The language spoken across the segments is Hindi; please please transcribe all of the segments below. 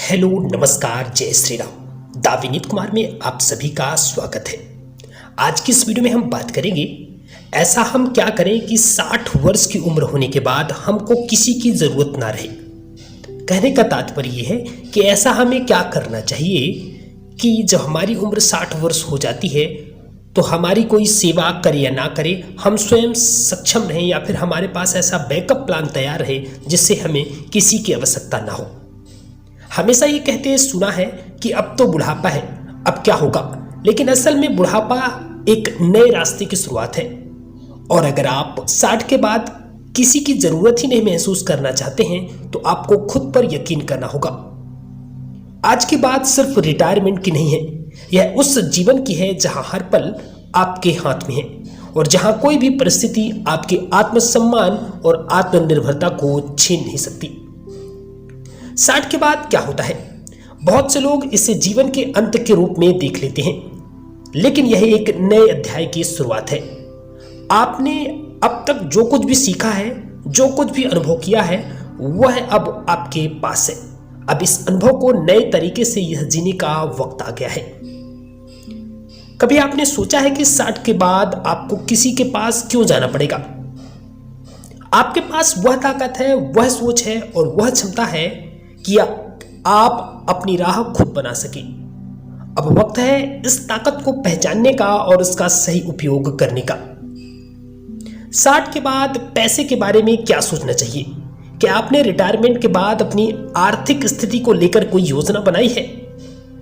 हेलो नमस्कार जय श्री राम। दा विनीत कुमार में आप सभी का स्वागत है। आज की इस वीडियो में हम बात करेंगे ऐसा हम क्या करें कि 60 वर्ष की उम्र होने के बाद हमको किसी की ज़रूरत ना रहे। कहने का तात्पर्य ये है कि ऐसा हमें क्या करना चाहिए कि जब हमारी उम्र 60 वर्ष हो जाती है तो हमारी कोई सेवा करे या ना करे, हम स्वयं सक्षम रहें या फिर हमारे पास ऐसा बैकअप प्लान तैयार रहे जिससे हमें किसी की आवश्यकता ना हो। हमेशा ये कहते सुना है कि अब तो बुढ़ापा है, अब क्या होगा, लेकिन असल में बुढ़ापा एक नए रास्ते की शुरुआत है। और अगर आप 60 के बाद किसी की जरूरत ही नहीं महसूस करना चाहते हैं तो आपको खुद पर यकीन करना होगा। आज की बात सिर्फ रिटायरमेंट की नहीं है, यह उस जीवन की है जहां हर पल आपके हाथ में है और जहां कोई भी परिस्थिति आपके आत्मसम्मान और आत्मनिर्भरता को छीन नहीं सकती। 60 के बाद क्या होता है? बहुत से लोग इसे जीवन के अंत के रूप में देख लेते हैं, लेकिन यह एक नए अध्याय की शुरुआत है। आपने अब तक जो कुछ भी सीखा है, जो कुछ भी अनुभव किया है, वह अब आपके पास है। अब इस अनुभव को नए तरीके से यह जीने का वक्त आ गया है। कभी आपने सोचा है कि 60 के बाद आपको किसी के पास क्यों जाना पड़ेगा? आपके पास वह ताकत है, वह सोच है और वह क्षमता है कि आप अपनी राह खुद बना सके। अब वक्त है इस ताकत को पहचानने का और उसका सही उपयोग करने का। 60 के बाद पैसे के बारे में क्या सोचना चाहिए? क्या आपने रिटायरमेंट के बाद अपनी आर्थिक स्थिति को लेकर कोई योजना बनाई है,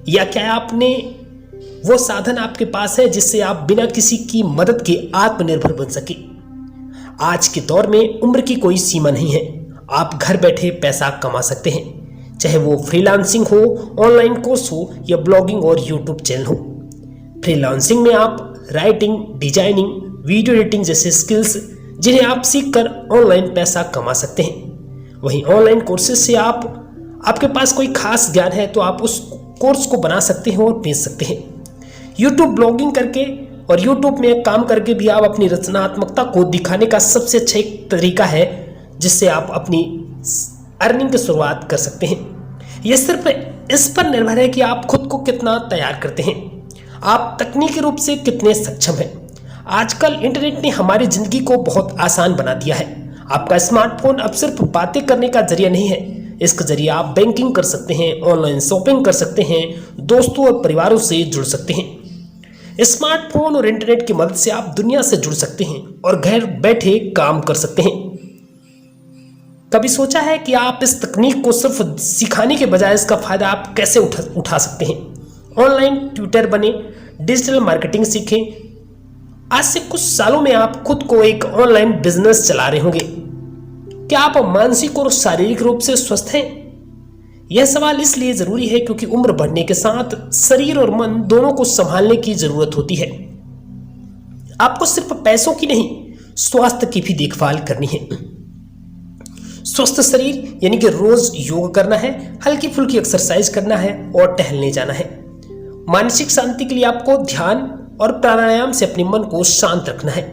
या क्या आपने वो साधन आपके पास है जिससे आप बिना किसी की मदद के आत्मनिर्भर बन सके? आज के दौर में उम्र की कोई सीमा नहीं है। आप घर बैठे पैसा कमा सकते हैं, चाहे वो फ्रीलांसिंग हो, ऑनलाइन कोर्स हो या ब्लॉगिंग और यूट्यूब चैनल हो। फ्रीलांसिंग में आप राइटिंग, डिजाइनिंग, वीडियो एडिटिंग जैसे स्किल्स जिन्हें आप सीखकर ऑनलाइन पैसा कमा सकते हैं। वहीं ऑनलाइन कोर्सेज से आपके पास कोई खास ज्ञान है तो आप उस कोर्स को बना सकते हैं और बेच सकते हैं। यूट्यूब ब्लॉगिंग करके और यूट्यूब में काम करके भी आप अपनी रचनात्मकता को दिखाने का सबसे अच्छा एक तरीका है जिससे आप अपनी अर्निंग की शुरुआत कर सकते हैं। यह सिर्फ इस पर निर्भर है कि आप खुद को कितना तैयार करते हैं, आप तकनीकी रूप से कितने सक्षम हैं। आजकल इंटरनेट ने हमारी जिंदगी को बहुत आसान बना दिया है। आपका स्मार्टफोन अब सिर्फ बातें करने का जरिया नहीं है, इसके जरिए आप बैंकिंग कर सकते हैं, ऑनलाइन शॉपिंग कर सकते हैं, दोस्तों और परिवारों से जुड़ सकते हैं। स्मार्टफोन और इंटरनेट की मदद से आप दुनिया से जुड़ सकते हैं और घर बैठे काम कर सकते हैं। कभी सोचा है कि आप इस तकनीक को सिर्फ सिखाने के बजाय इसका फायदा आप कैसे उठा सकते हैं? ऑनलाइन ट्यूटर बने, डिजिटल मार्केटिंग सीखें। आज से कुछ सालों में आप खुद को एक ऑनलाइन बिजनेस चला रहे होंगे। क्या आप मानसिक और शारीरिक रूप से स्वस्थ हैं? यह सवाल इसलिए जरूरी है क्योंकि उम्र बढ़ने के साथ शरीर और मन दोनों को संभालने की जरूरत होती है। आपको सिर्फ पैसों की नहीं, स्वास्थ्य की भी देखभाल करनी है। स्वस्थ शरीर यानी कि रोज योग करना है, हल्की फुल्की एक्सरसाइज करना है और टहलने जाना है। मानसिक शांति के लिए आपको ध्यान और प्राणायाम से अपने मन को शांत रखना है।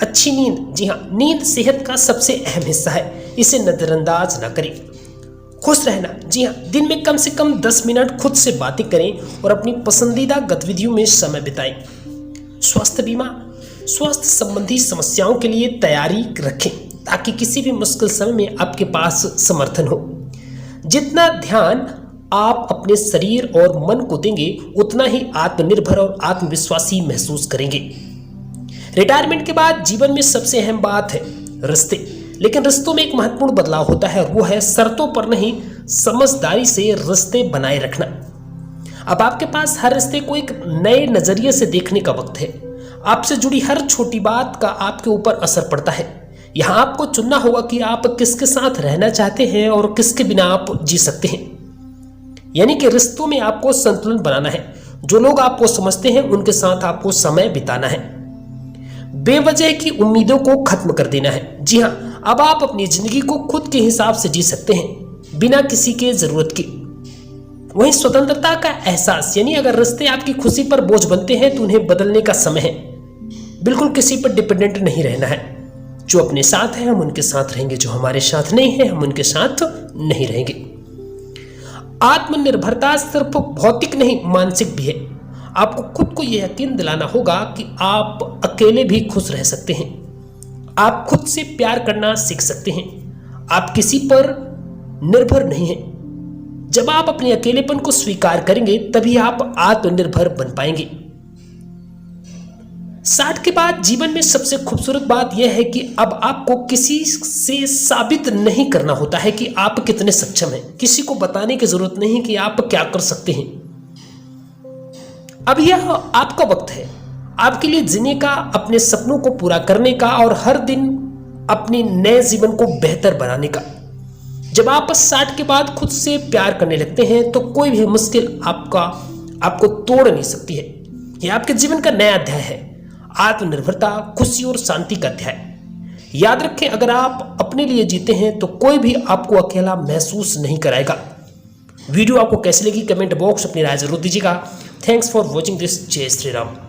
अच्छी नींद, जी हाँ, नींद सेहत का सबसे अहम हिस्सा है, इसे नजरअंदाज ना करें। खुश रहना, जी हाँ, दिन में कम से कम 10 मिनट खुद से बातें करें और अपनी पसंदीदा गतिविधियों में समय बिताएं। स्वास्थ्य बीमा, स्वास्थ्य संबंधी समस्याओं के लिए तैयारी रखें ताकि किसी भी मुश्किल समय में आपके पास समर्थन हो। जितना ध्यान आप अपने शरीर और मन को देंगे उतना ही आत्मनिर्भर और आत्मविश्वासी महसूस करेंगे। रिटायरमेंट के बाद जीवन में सबसे अहम बात है रिश्ते, लेकिन रिश्तों में एक महत्वपूर्ण बदलाव होता है और वो है शर्तों पर नहीं, समझदारी से रिश्ते बनाए रखना। अब आपके पास हर रिश्ते को एक नए नजरिए से देखने का वक्त है। आपसे जुड़ी हर छोटी बात का आपके ऊपर असर पड़ता है। यहाँ आपको चुनना होगा कि आप किसके साथ रहना चाहते हैं और किसके बिना आप जी सकते हैं। यानी कि रिश्तों में आपको संतुलन बनाना है। जो लोग आपको समझते हैं उनके साथ आपको समय बिताना है। बेवजह की उम्मीदों को खत्म कर देना है। जी हाँ, अब आप अपनी जिंदगी को खुद के हिसाब से जी सकते हैं, बिना किसी के जरूरत की। वहीं स्वतंत्रता का एहसास, यानी अगर रिश्ते आपकी खुशी पर बोझ बनते हैं तो उन्हें बदलने का समय है। बिल्कुल किसी पर डिपेंडेंट नहीं रहना है। जो अपने साथ है हम उनके साथ रहेंगे, जो हमारे साथ नहीं है हम उनके साथ नहीं रहेंगे। आत्मनिर्भरता सिर्फ भौतिक नहीं, मानसिक भी है। आपको खुद को यह यकीन दिलाना होगा कि आप अकेले भी खुश रह सकते हैं। आप खुद से प्यार करना सीख सकते हैं। आप किसी पर निर्भर नहीं हैं। जब आप अपने अकेलेपन को स्वीकार करेंगे तभी आप आत्मनिर्भर बन पाएंगे। 60 के बाद जीवन में सबसे खूबसूरत बात यह है कि अब आपको किसी से साबित नहीं करना होता है कि आप कितने सक्षम हैं। किसी को बताने की जरूरत नहीं कि आप क्या कर सकते हैं। अब यह आपका वक्त है आपके लिए जीने का, अपने सपनों को पूरा करने का और हर दिन अपने नए जीवन को बेहतर बनाने का। जब आप 60 के बाद खुद से प्यार करने लगते हैं तो कोई भी मुश्किल आपको तोड़ नहीं सकती है। यह आपके जीवन का नया अध्याय है, आत्मनिर्भरता, खुशी और शांति का अध्याय। याद रखें, अगर आप अपने लिए जीते हैं तो कोई भी आपको अकेला महसूस नहीं कराएगा। वीडियो आपको कैसी लगी कमेंट बॉक्स अपनी राय जरूर दीजिएगा। Thanks for watching this. जय श्री राम।